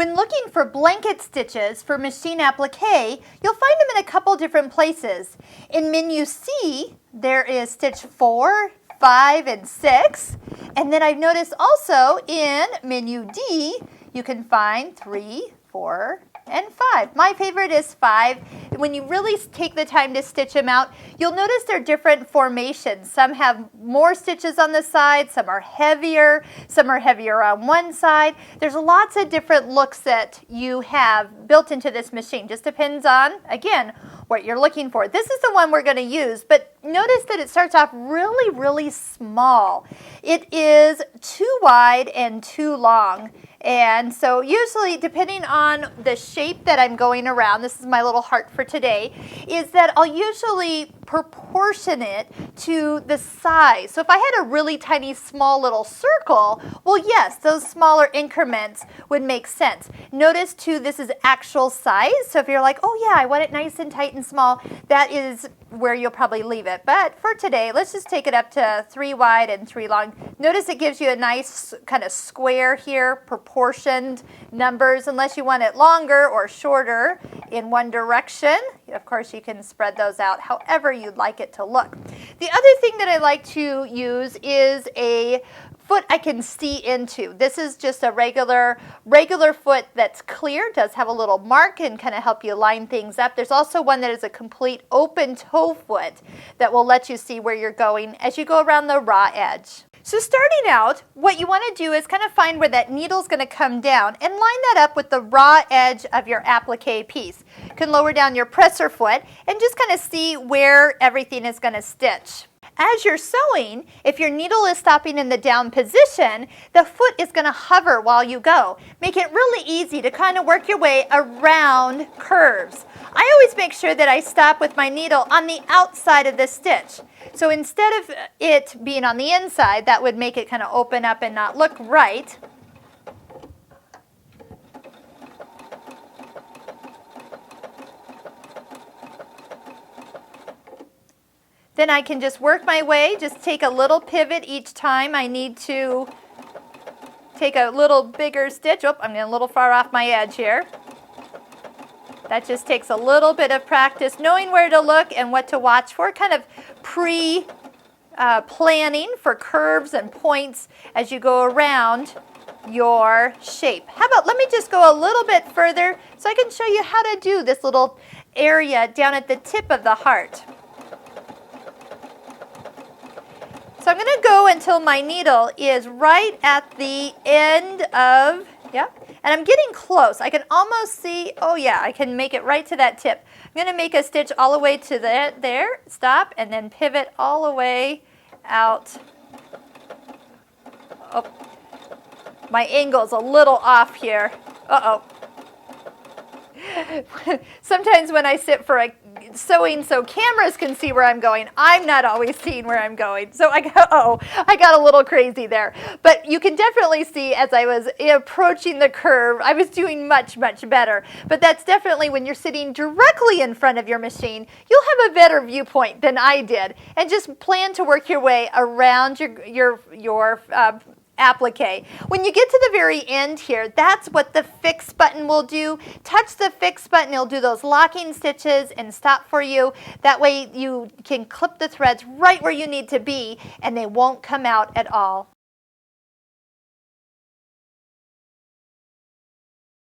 When looking for blanket stitches for machine applique, you'll find them in a couple different places. In menu C, there is stitch 4, 5, and 6. And then I've noticed also in menu D, you can find 3, 4, and 5. My favorite is 5. When you really take the time to stitch them out, you'll notice they're different formations. Some have more stitches on the side, some are heavier on one side. There's lots of different looks that you have built into this machine. Just depends on, again, what you're looking for. This is the one we're going to use, but notice that it starts off really, really small. It is too wide and too long. And so usually, depending on the shape that I'm going around, this is my little heart for today, is that I'll usually proportion it to the size. So if I had a really tiny, small little circle, well, yes, those smaller increments would make sense. Notice too, this is actual size. So if you're like, oh yeah, I want it nice and tight and small, that is where you'll probably leave it. But for today, let's just take it up to 3 wide and 3 long. Notice it gives you a nice kind of square here, proportioned numbers, unless you want it longer or shorter in one direction. Of course, you can spread those out however you'd like it to look. The other thing that I like to use is a foot I can see into. This is just a regular foot that's clear, does have a little mark and kind of help you line things up. There's also one that is a complete open toe foot that will let you see where you're going as you go around the raw edge. So starting out, what you want to do is kind of find where that needle's going to come down and line that up with the raw edge of your applique piece. You can lower down your presser foot and just kind of see where everything is going to stitch. As you're sewing, if your needle is stopping in the down position, the foot is going to hover while you go. Make it really easy to kind of work your way around curves. I always make sure that I stop with my needle on the outside of the stitch. So instead of it being on the inside, that would make it kind of open up and not look right. Then I can just work my way, just take a little pivot each time I need to take a little bigger stitch. Oh, I'm getting a little far off my edge here. That just takes a little bit of practice, knowing where to look and what to watch for, kind of pre-planning for curves and points as you go around your shape. How about, let me just go a little bit further so I can show you how to do this little area down at the tip of the heart. So I'm going to go until my needle is right at the end of, and I'm getting close. I can almost see, oh yeah, I can make it right to that tip. I'm going to make a stitch all the way to there, stop, and then pivot all the way out. Oh, my angle's a little off here. Uh-oh. Sometimes when I sit for a sewing so cameras can see where I'm going, I'm not always seeing where I'm going. So I got a little crazy there. But you can definitely see as I was approaching the curve, I was doing much, much better. But that's definitely when you're sitting directly in front of your machine, you'll have a better viewpoint than I did. And just plan to work your way around your applique. When you get to the very end here, that's what the fix button will do. Touch the fix button, it'll do those locking stitches and stop for you. That way you can clip the threads right where you need to be and they won't come out at all.